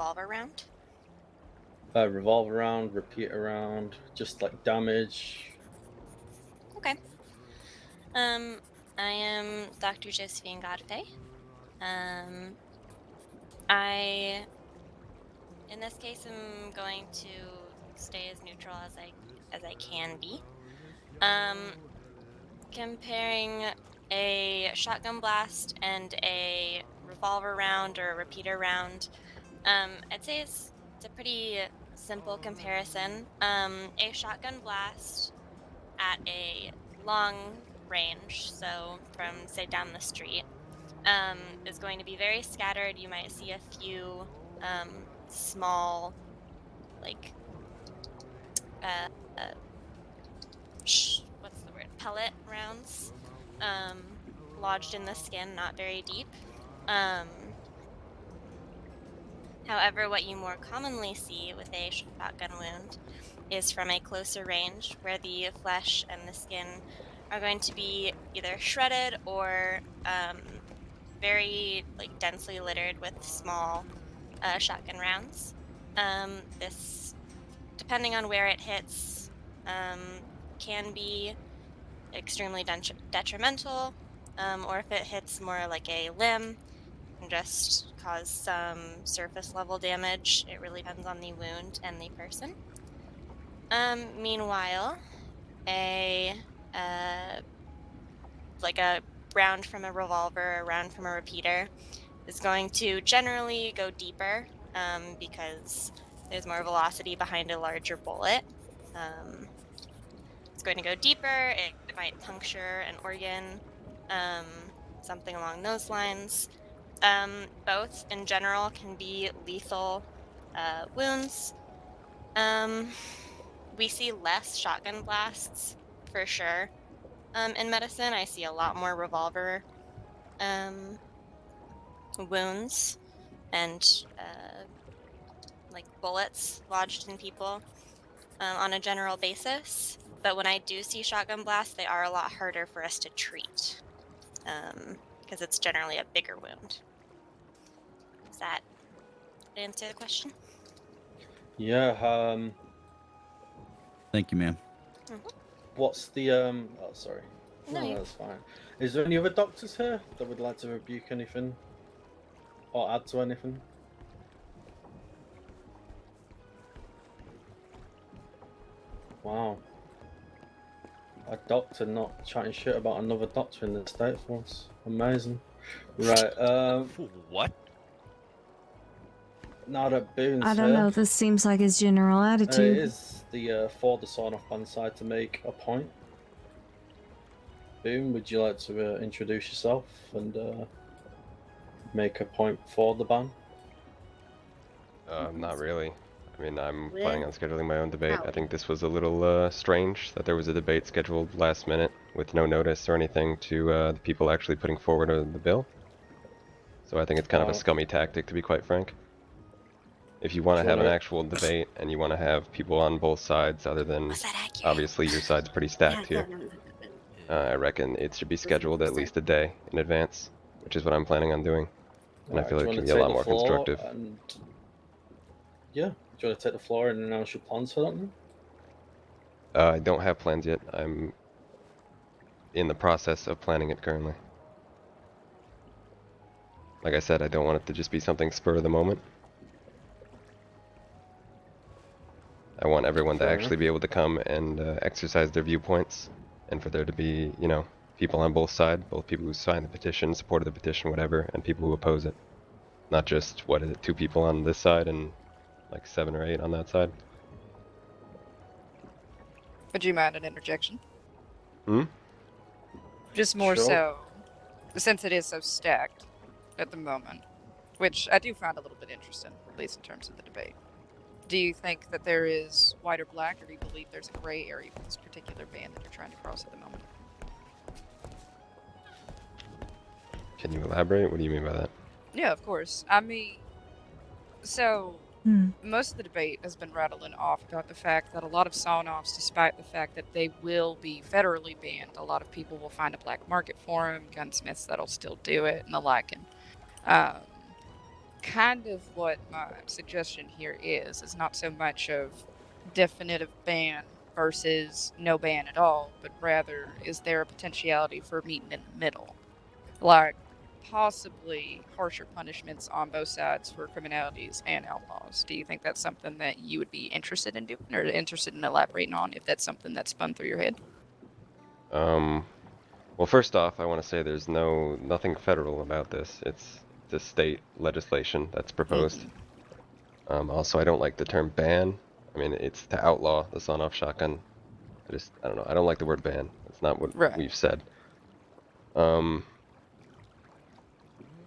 revolver round? Revolve around, repeat around, just like damage. Okay. I am Dr. Josephine Godfrey. Um, I, in this case, am going to stay as neutral as I can be. Um, Comparing a shotgun blast and a revolver round or a repeater round, I'd say it's a pretty simple comparison. A shotgun blast at a long range, so from say down the street, is going to be very scattered. You might see a few small, like uh, uh, what's the word? Pellet rounds, lodged in the skin, not very deep. Um, However, what you more commonly see with a shotgun wound is from a closer range where the flesh and the skin are going to be either shredded or very densely littered with small shotgun rounds. This, depending on where it hits, can be extremely detrimental, or if it hits more like a limb, can just cause some surface level damage. It really depends on the wound and the person. Meanwhile, a uh, like a round from a revolver, a round from a repeater is going to generally go deeper, because there's more velocity behind a larger bullet. Um, it's going to go deeper. It might puncture an organ, something along those lines. Both in general can be lethal wounds. Um, we see less shotgun blasts for sure. In medicine, I see a lot more revolver um, wounds and bullets lodged in people on a general basis. But when I do see shotgun blasts, they are a lot harder for us to treat because it's generally a bigger wound. Does that answer the question? Yeah. Thank you, ma'am. What's the Oh, sorry. No, that's fine. Is there any other doctors here that would like to rebuke anything or add to anything? Wow. A doctor not chatting shit about another doctor in the state force. Amazing. Right. What? Now that Boone's I don't here, know. This seems like his general it attitude. is the for the Sawn Off Band side to make a point. Boone, would you like to introduce yourself and make a point for the ban? Not really. I mean, I'm planning on scheduling my own debate. I think this was a little strange that there was a debate scheduled last minute with no notice or anything to the people actually putting forward the bill. So I think it's kind of a scummy tactic, to be quite frank. If you want to have an actual debate and you want to have people on both sides, other than obviously your side's pretty stacked here, I reckon it should be scheduled at least a day in advance, which is what I'm planning on doing. And I feel like it can be a lot more constructive. Yeah, do you want to take the floor and announce your plans for that then? I don't have plans yet. I'm in the process of planning it currently. Like I said, I don't want it to just be something spur of the moment. I want everyone to actually be able to come and exercise their viewpoints, and for there to be, you know, people on both sides, both people who signed the petition, supported the petition, whatever, and people who oppose it. Not just, what is it, 2 people on this side and like 7 or 8 on that side. Would you mind an interjection? Hmm? Just more so, since it is so stacked at the moment, which I do find a little bit interesting, at least in terms of the debate. Do you think that there is white or black, or do you believe there's a gray area for this particular band that you're trying to cross at the moment? Can you elaborate? What do you mean by that? Yeah, of course. I mean, so most of the debate has been rattling off about the fact that a lot of sawn-offs, despite the fact that they will be federally banned, a lot of people will find a black market for them, gunsmiths that'll still do it, and the like. And kind of what my suggestion here is not so much of definitive ban versus no ban at all, but rather is there a potentiality for meeting in the middle? Like possibly harsher punishments on both sides for criminalities and outlaws. Do you think that's something that you would be interested in doing or interested in elaborating on if that's something that's spun through your head? Well, first off, I want to say there's nothing federal about this. It's the state legislation that's proposed. Also, I don't like the term ban. I mean, it's to outlaw the sawn-off shotgun. I don't know. I don't like the word ban. That's not what we've said.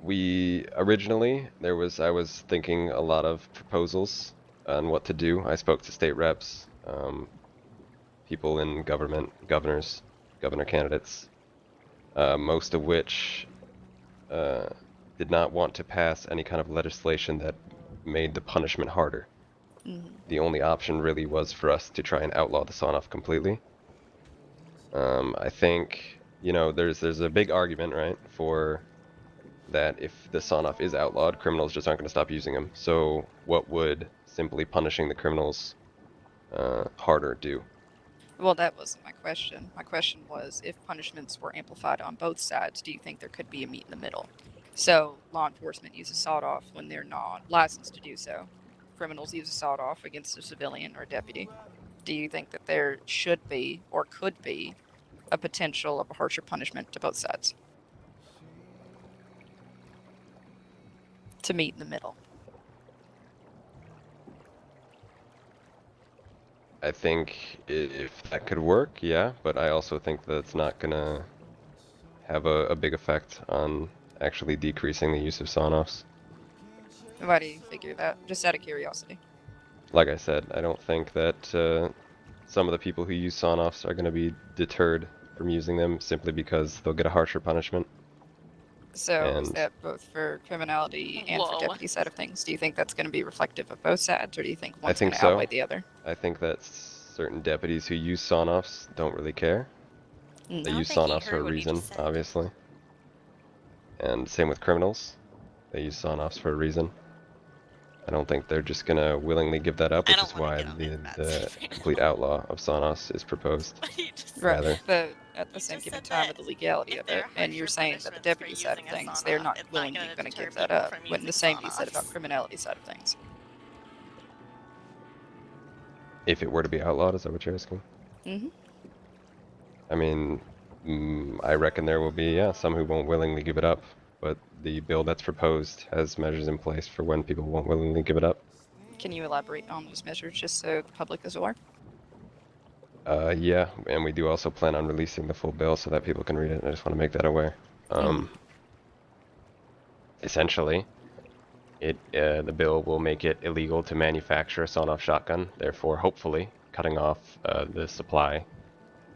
We originally I was thinking a lot of proposals on what to do. I spoke to state reps, people in government, governor candidates, most of which did not want to pass any kind of legislation that made the punishment harder. The only option really was for us to try and outlaw the sawn-off completely. I think, you know, there's a big argument, right, for that if the sawn-off is outlawed, criminals just aren't going to stop using them. So what would simply punishing the criminals harder do? Well, that wasn't my question. My question was, if punishments were amplified on both sides, do you think there could be a meet in the middle? So law enforcement uses sawed-off when they're not licensed to do so. Criminals use a sawed-off against a civilian or deputy. Do you think that there should be or could be a potential of a harsher punishment to both sides to meet in the middle? I think if that could work, yeah, but I also think that it's not gonna have a big effect on actually decreasing the use of sawn-offs. Why do you figure that? Just out of curiosity. Like I said, I don't think that some of the people who use sawn-offs are going to be deterred from using them simply because they'll get a harsher punishment. So is that both for criminality and for deputy side of things? Do you think that's going to be reflective of both sides, or do you think one's going to outweigh the other? I think that certain deputies who use sawn-offs don't really care. They use sawn-offs for a reason, obviously. And same with criminals. They use sawn-offs for a reason. I don't think they're just gonna willingly give that up, which is why the complete outlaw of sawn-offs is proposed. Right, but at the same given time of the legality of it, and you're saying that the deputy side of things, they're not willingly going to give that up, when the same be said about criminality side of things. If it were to be outlawed, is that what you're asking? Mm-hmm. I mean, I reckon there will be, some who won't willingly give it up, but the bill that's proposed has measures in place for when people won't willingly give it up. Can you elaborate on those measures just so the public is aware? Yeah, and we do also plan on releasing the full bill so that people can read it. I just want to make that aware. Essentially, the bill will make it illegal to manufacture a sawn-off shotgun, therefore hopefully cutting off the supply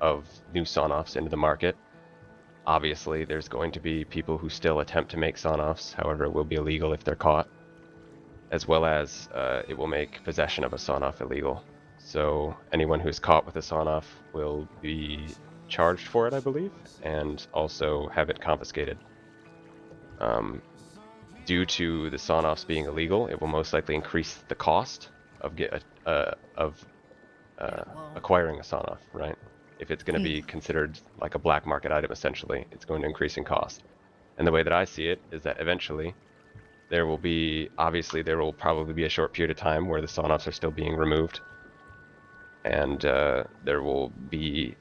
of new sawn-offs into the market. Obviously, there's going to be people who still attempt to make sawn-offs, however it will be illegal if they're caught, as well as it will make possession of a sawn-off illegal. So anyone who is caught with a sawn-off will be charged for it, I believe, and also have it confiscated. Due to the sawn-offs being illegal, it will most likely increase the cost of acquiring a sawn-off, right? If it's going to be considered like a black market item, essentially, it's going to increase in cost. And the way that I see it is that eventually there will probably be a short period of time where the sawn-offs are still being removed. And there will be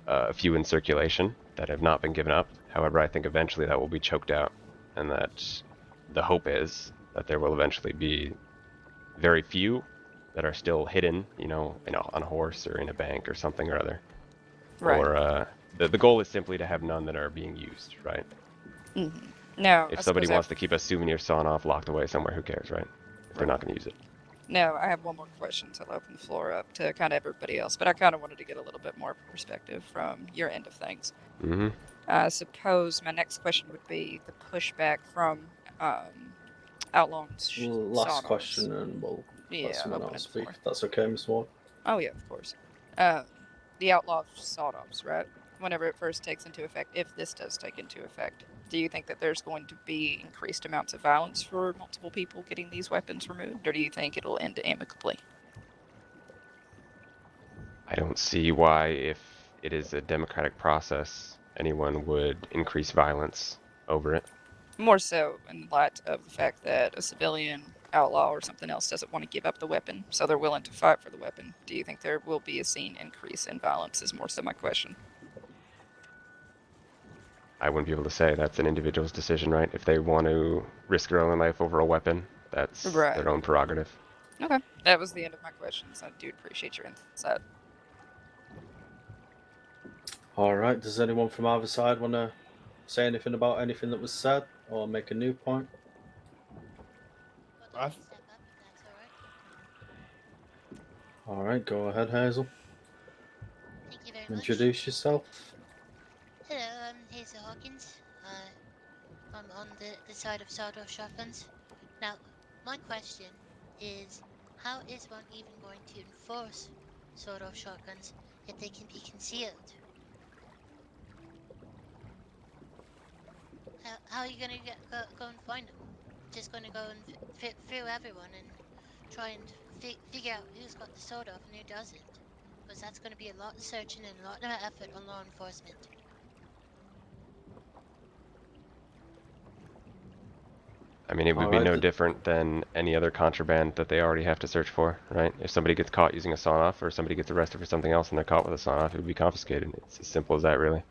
a few in circulation that have not been given up. However, I think eventually that will be choked out. And that the hope is that there will eventually be very few that are still hidden, on a horse or in a bank or something or other. Right. Or the goal is simply to have none that are being used, right? Mm-hmm. No. If somebody wants to keep a souvenir sawn-off locked away somewhere, who cares, right? If they're not going to use it. No, I have one more question, so I'll open the floor up to kind of everybody else. But I kind of wanted to get a little bit more perspective from your end of things. Mm-hmm. I suppose my next question would be the pushback from outlawing Last question, and we'll let someone else speak. That's okay, Ms. Ward. Oh yeah, of course. The outlaw of sawed-offs, right? Whenever it first takes into effect, if this does take into effect, Do you think that there's going to be increased amounts of violence for multiple people getting these weapons removed, or do you think it'll end amicably? I don't see why, if it is a democratic process, anyone would increase violence over it. More so in light of the fact that a civilian outlaw or something else doesn't want to give up the weapon, so they're willing to fight for the weapon. Do you think there will be a seen increase in violence is more so my question. I wouldn't be able to say. That's an individual's decision, right? If they want to risk their own life over a weapon, that's Right. their own prerogative. Okay, that was the end of my questions. I do appreciate your insight. All right. Does anyone from either side want to say anything about anything that was said or make a new point? I'd like I've- to step up if that's all right. All right. Go ahead, Hazel. Thank you very much. Introduce yourself. Hello, I'm Hazel Hawkins. I'm on the side of sawed-off shotguns. Now, my question is, how is one even going to enforce sawed-off shotguns if they can be concealed? How are you going to go and find them? Just going to go and through everyone and try and figure out who's got the sawed-off and who doesn't? Because that's going to be a lot of searching and a lot of effort on law enforcement. I mean, it would be Alright, no th- different than any other contraband that they already have to search for, right? If somebody gets caught using a sawn-off, or somebody gets arrested for something else and they're caught with a sawn-off, it would be confiscated. It's as simple as that, really.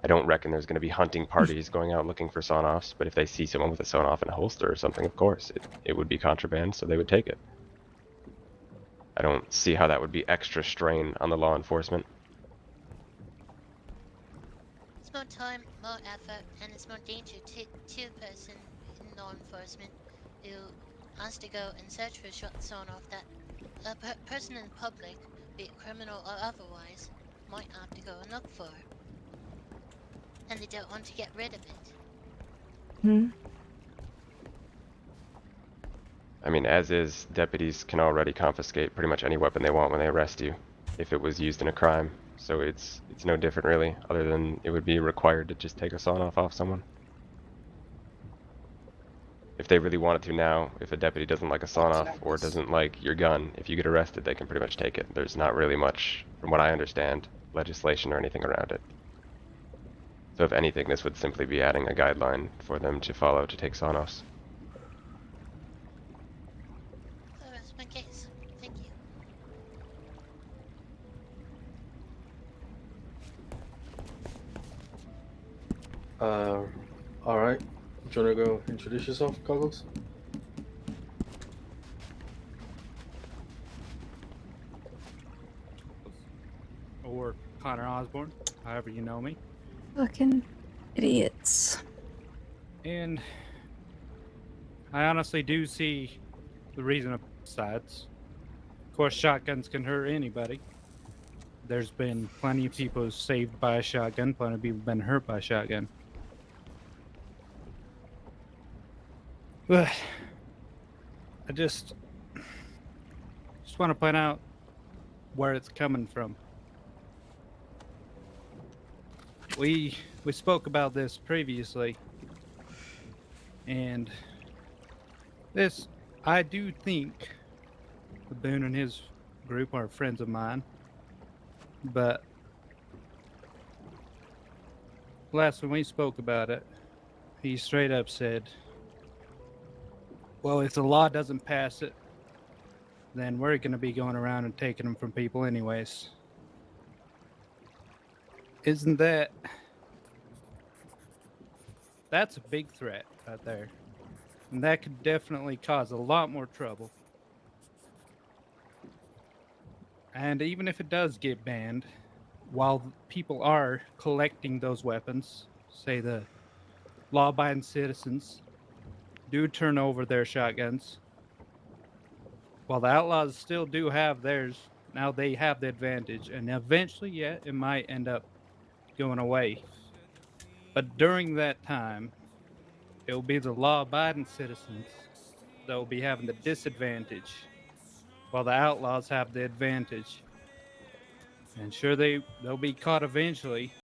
I don't reckon there's going to be hunting parties going out looking for sawn-offs, but if they see someone with a sawn-off in a holster or something, of course, it would be contraband, so they would take it. I don't see how that would be extra strain on the law enforcement. It's more time, more effort, and it's more danger to a person in law enforcement who has to go and search for a sawn-off that a person in the public, be it criminal or otherwise, might have to go and look for. And they don't want to get rid of it. I mean, as is, deputies can already confiscate pretty much any weapon they want when they arrest you, if it was used in a crime. So it's no different, really, other than it would be required to just take a sawn-off off someone. If they really wanted to now, if a deputy doesn't like a sawn-off or doesn't like your gun, if you get arrested, they can pretty much take it. There's not really much, from what I understand, legislation or anything around it. So if anything, this would simply be adding a guideline for them to follow to take sawn-offs. That's my case. Thank you. All right. Do you want to go introduce yourself, Goggles? Or Connor Osborne, however you know me. Fucking idiots. And I honestly do see the reason of sides. Of course, shotguns can hurt anybody. There's been plenty of people saved by a shotgun, plenty of people been hurt by a shotgun. But I just want to point out where it's coming from. We spoke about this previously, and this, I do think Boone and his group are friends of mine, but last when we spoke about it, he straight up said, well, if the law doesn't pass it, then we're going to be going around and taking them from people anyways. Isn't that's a big threat right there. And that could definitely cause a lot more trouble. And even if it does get banned, while people are collecting those weapons, say the law-abiding citizens do turn over their shotguns, while the outlaws still do have theirs, now they have the advantage. And eventually, yeah, it might end up going away. But during that time, it will be the law-abiding citizens that will be having the disadvantage, while the outlaws have the advantage. And sure, they'll be caught eventually,